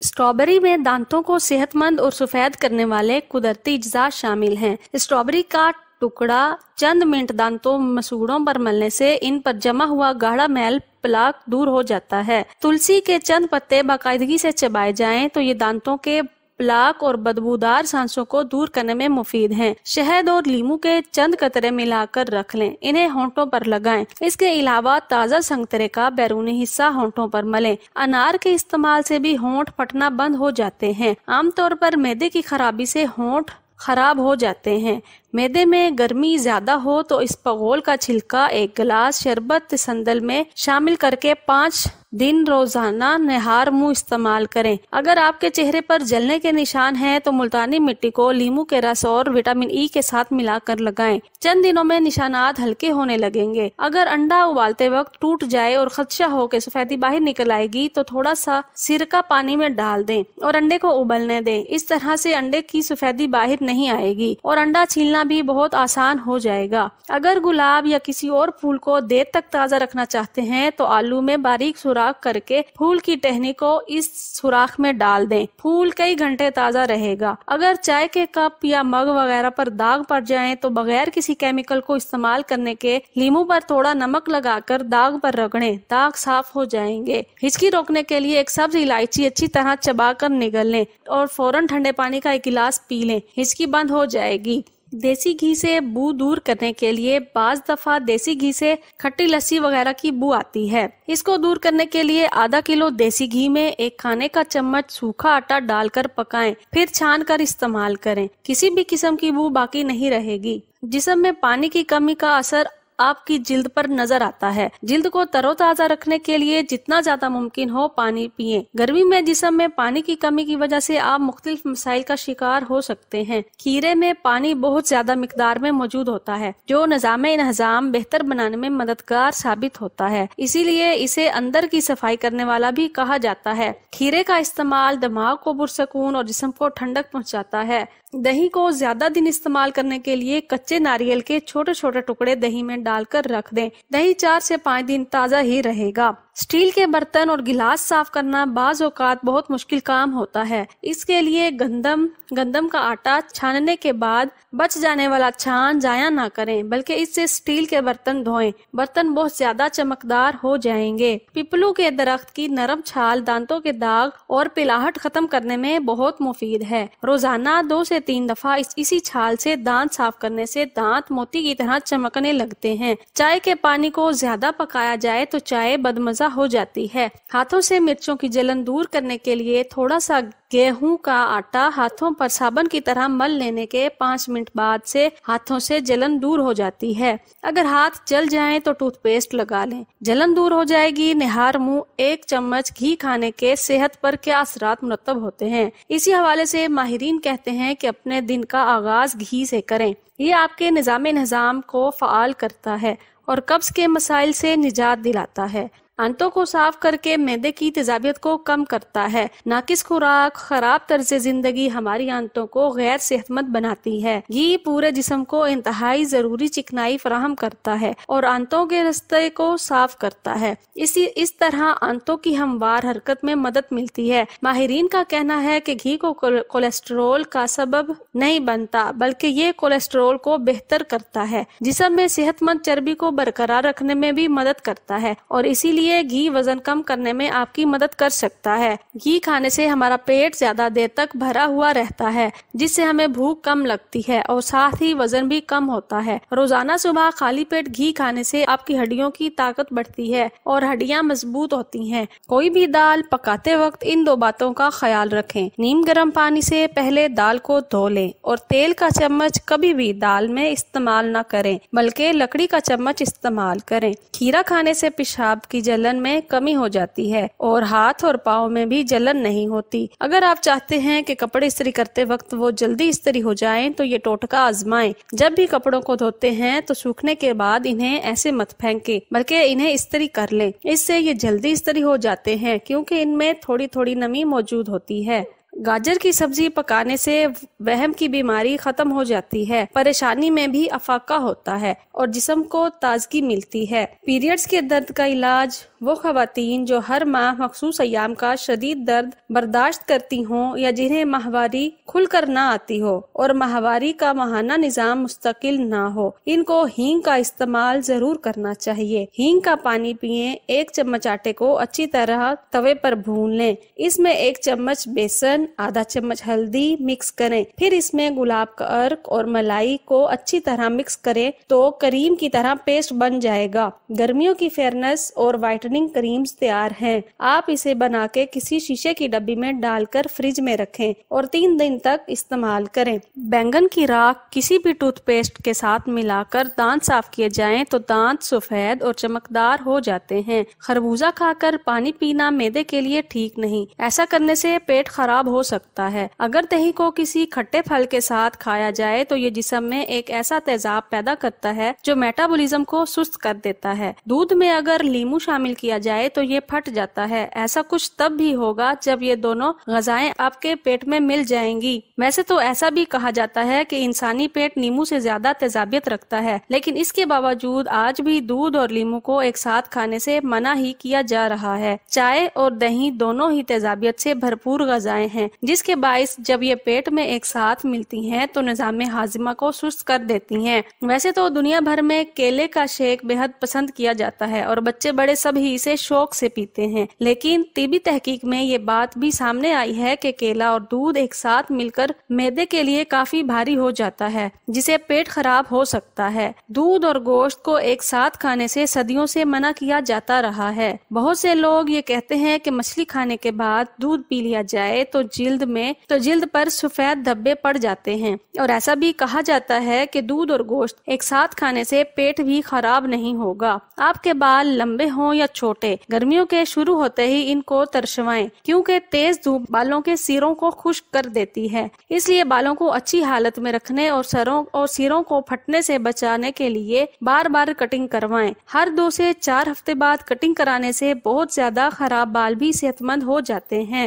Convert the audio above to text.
Strawberry में दांतों को सेहतमंद और सफेद करने वाले कुदरती अज्जा शामिल हैं। स्ट्रॉबेरी का टुकड़ा चंद मिनट दांतों मसूड़ों पर मलने से इन पर जमा हुआ गाढ़ा मैल प्लाक दूर हो जाता है। तुलसी के चंद पत्ते बाकायदगी से चबाए जाएं तो ये दांतों के प्लाक और बदबूदार सांसों को दूर करने में मुफीद हैं। शहद और लीमू के चंद कतरे मिलाकर रख लें, इन्हें होंठों पर लगाएं। इसके अलावा ताज़ा संतरे का बैरूनी हिस्सा होंठों पर मलें। अनार के इस्तेमाल से भी होंठ फटना बंद हो जाते हैं। आमतौर पर मैदे की खराबी से होंठ खराब हो जाते हैं। मैदे में गर्मी ज्यादा हो तो इसबगोल का छिलका 1 गिलास शरबत संदल में शामिल करके 5 दिन रोजाना नहार मुंह इस्तेमाल करें। अगर आपके चेहरे पर जलने के निशान हैं तो मुल्तानी मिट्टी को लीमू के रस और विटामिन ई के साथ मिलाकर लगाएं। चंद दिनों में निशानात हल्के होने लगेंगे। अगर अंडा उबालते वक्त टूट जाए और खदशा हो के सफेदी बाहर निकल आएगी तो थोड़ा सा सिरका पानी में डाल दें और अंडे को उबलने दें। इस तरह से अंडे की सफेदी बाहर नहीं आएगी और अंडा छीलना भी बहुत आसान हो जाएगा। अगर गुलाब या किसी और फूल को देर तक ताज़ा रखना चाहते हैं तो आलू में बारीक सुराख करके फूल की टहनी को इस सुराख में डाल दें। फूल कई घंटे ताज़ा रहेगा। अगर चाय के कप या मग वगैरह पर दाग पड़ जाएं तो बगैर किसी केमिकल को इस्तेमाल करने के लीमू पर थोड़ा नमक लगाकर दाग पर रगड़ें, दाग साफ हो जाएंगे। हिचकी रोकने के लिए एक सब्ज इलायची अच्छी तरह चबाकर निगल लें और फौरन ठंडे पानी का 1 गिलास पी लें, हिचकी बंद हो जाएगी। देसी घी से बू दूर करने के लिए बाज दफा देसी घी से खट्टी लस्सी वगैरह की बू आती है। इसको दूर करने के लिए आधा किलो देसी घी में 1 खाने का चम्मच सूखा आटा डालकर पकाएं, फिर छान कर इस्तेमाल करें। किसी भी किस्म की बू बाकी नहीं रहेगी। जिस्म में पानी की कमी का असर आपकी जिल्द पर नजर आता है। जिल्द को तरोताजा रखने के लिए जितना ज्यादा मुमकिन हो पानी पिएं। गर्मी में जिस्म में पानी की कमी की वजह से आप मुख्तलिफ मसाइल का शिकार हो सकते हैं। खीरे में पानी बहुत ज्यादा मिकदार में मौजूद होता है जो निज़ाम बेहतर बनाने में मददगार साबित होता है, इसीलिए इसे अंदर की सफाई करने वाला भी कहा जाता है। खीरे का इस्तेमाल दिमाग को पुरसकून और जिस्म को ठंडक पहुँचाता है। दही को ज्यादा दिन इस्तेमाल करने के लिए कच्चे नारियल के छोटे छोटे टुकड़े दही में डालकर रख दें। दही 4 से 5 दिन ताज़ा ही रहेगा। स्टील के बर्तन और गिलास साफ करना बाज़ औक़ात बहुत मुश्किल काम होता है। इसके लिए गंदम का आटा छानने के बाद बच जाने वाला छान जाया ना करें, बल्कि इससे स्टील के बर्तन धोएं। बर्तन बहुत ज्यादा चमकदार हो जाएंगे। पिपलू के दरख्त की नरम छाल दांतों के दाग और पिलाहट खत्म करने में बहुत मुफीद है। रोजाना 2 से 3 दफा इसी छाल से दांत साफ करने से दांत मोती की तरह चमकने लगते हैं। चाय के पानी को ज्यादा पकाया जाए तो चाय बदमजा हो जाती है। हाथों से मिर्चों की जलन दूर करने के लिए थोड़ा सा गेहूं का आटा हाथों पर साबुन की तरह मल लेने के 5 मिनट बाद से हाथों से जलन दूर हो जाती है। अगर हाथ जल जाएं तो टूथपेस्ट लगा लें, जलन दूर हो जाएगी। निहार मुंह 1 चम्मच घी खाने के सेहत पर क्या असरात मुरतब होते हैं। इसी हवाले से माहिरीन कहते हैं कि अपने दिन का आगाज घी से करें। ये आपके निज़ाम को फाल करता है और कब्ज के मसाइल से निजात दिलाता है। आंतों को साफ करके मैदे की तेजाबियत को कम करता है। नाकिस खुराक, खराब तर्ज जिंदगी हमारी आंतों को गैर सेहतमंद बनाती है। घी पूरे जिस्म को इंतहाई जरूरी चिकनाई फराहम करता है और आंतों के रास्ते को साफ करता है। इस तरह आंतों की हमवार हरकत में मदद मिलती है। माहिरीन का कहना है कि घी को कोलेस्ट्रोल का सबब नहीं बनता, बल्कि ये कोलेस्ट्रोल को बेहतर करता है। जिस्म में सेहतमंद चर्बी को बरकरार रखने में भी मदद करता है और इसीलिए घी वजन कम करने में आपकी मदद कर सकता है। घी खाने से हमारा पेट ज्यादा देर तक भरा हुआ रहता है, जिससे हमें भूख कम लगती है और साथ ही वजन भी कम होता है। रोजाना सुबह खाली पेट घी खाने से आपकी हड्डियों की ताकत बढ़ती है और हड्डियां मजबूत होती हैं। कोई भी दाल पकाते वक्त इन 2 बातों का ख्याल रखें। नीम गर्म पानी से पहले दाल को धो लें और तेल का चम्मच कभी भी दाल में इस्तेमाल न करें, बल्कि लकड़ी का चम्मच इस्तेमाल करें। खीरा खाने से पेशाब की जलन में कमी हो जाती है और हाथ और पाँव में भी जलन नहीं होती। अगर आप चाहते हैं कि कपड़े इस्त्री करते वक्त वो जल्दी इस्त्री हो जाएं तो ये टोटका आजमाएं। जब भी कपड़ों को धोते हैं तो सूखने के बाद इन्हें ऐसे मत फेंकें, बल्कि इन्हें इस्त्री कर लें। इससे ये जल्दी इस्त्री हो जाते हैं क्योंकि इनमें थोड़ी थोड़ी नमी मौजूद होती है। गाजर की सब्जी पकाने से वहम की बीमारी खत्म हो जाती है, परेशानी में भी अफाका होता है और जिस्म को ताजगी मिलती है। पीरियड्स के दर्द का इलाज वो खवातीन जो हर माह मखसूस अय्याम का शदीद दर्द बर्दाश्त करती हों या जिन्हें माहवारी खुलकर ना आती हो और माहवारी का माहाना निजाम मुस्तकिल ना हो, इनको हींग का इस्तेमाल जरूर करना चाहिए। हींग का पानी पिएं। 1 चम्मच आटे को अच्छी तरह तवे पर भून लें। इसमें 1 चम्मच बेसन, आधा चम्मच हल्दी मिक्स करें। फिर इसमें गुलाब का अर्क और मलाई को अच्छी तरह मिक्स करें तो करीम की तरह पेस्ट बन जाएगा। गर्मियों की फेयरनेस और वाइटनिंग क्रीम्स तैयार हैं। आप इसे बना के किसी शीशे की डब्बी में डालकर फ्रिज में रखें और 3 दिन तक इस्तेमाल करें। बैंगन की राख किसी भी टूथपेस्ट के साथ मिलाकर दांत साफ किए जाएं तो दांत सफेद और चमकदार हो जाते हैं। खरबूजा खाकर पानी पीना मैदे के लिए ठीक नहीं, ऐसा करने से पेट खराब हो सकता है। अगर दही को किसी खट्टे फल के साथ खाया जाए तो ये जिस्म में एक ऐसा तेजाब पैदा करता है जो मेटाबॉलिज्म को सुस्त कर देता है। दूध में अगर लीमू शामिल किया जाए तो ये फट जाता है। ऐसा कुछ तब भी होगा जब ये दोनों ग़िज़ाएं आपके पेट में मिल जाएंगी। वैसे तो ऐसा भी कहा जाता है कि इंसानी पेट नींबू से ज्यादा तेजाबियत रखता है, लेकिन इसके बावजूद आज भी दूध और लीमू को एक साथ खाने से मना ही किया जा रहा है। चाय और दही दोनों ही तेजाबियत से भरपूर ग़िज़ाएं हैं, जिसके बाइस जब ये पेट में एक साथ मिलती हैं तो निज़ाम हाजिमा को सुस्त कर देती हैं। वैसे तो दुनिया भर में केले का शेक बेहद पसंद किया जाता है और बच्चे बड़े सभी इसे शौक से पीते हैं, लेकिन तिबी तहकीक में ये बात भी सामने आई है कि केला और दूध एक साथ मिलकर मैदे के लिए काफी भारी हो जाता है, जिसे पेट खराब हो सकता है। दूध और गोश्त को एक साथ खाने से सदियों से मना किया जाता रहा है। बहुत से लोग ये कहते हैं कि मछली खाने के बाद दूध पी लिया जाए तो जिल्द पर सफेद धब्बे पड़ जाते हैं और ऐसा भी कहा जाता है कि दूध और गोश्त एक साथ खाने से पेट भी खराब नहीं होगा। आपके बाल लंबे हों या छोटे, गर्मियों के शुरू होते ही इनको तरशवाएं, क्योंकि तेज धूप बालों के सिरों को खुश्क कर देती है। इसलिए बालों को अच्छी हालत में रखने और सिरों को फटने से बचाने के लिए बार बार कटिंग करवाएं। हर 2 से 4 हफ्ते बाद कटिंग कराने से बहुत ज्यादा खराब बाल भी सेहतमंद हो जाते हैं।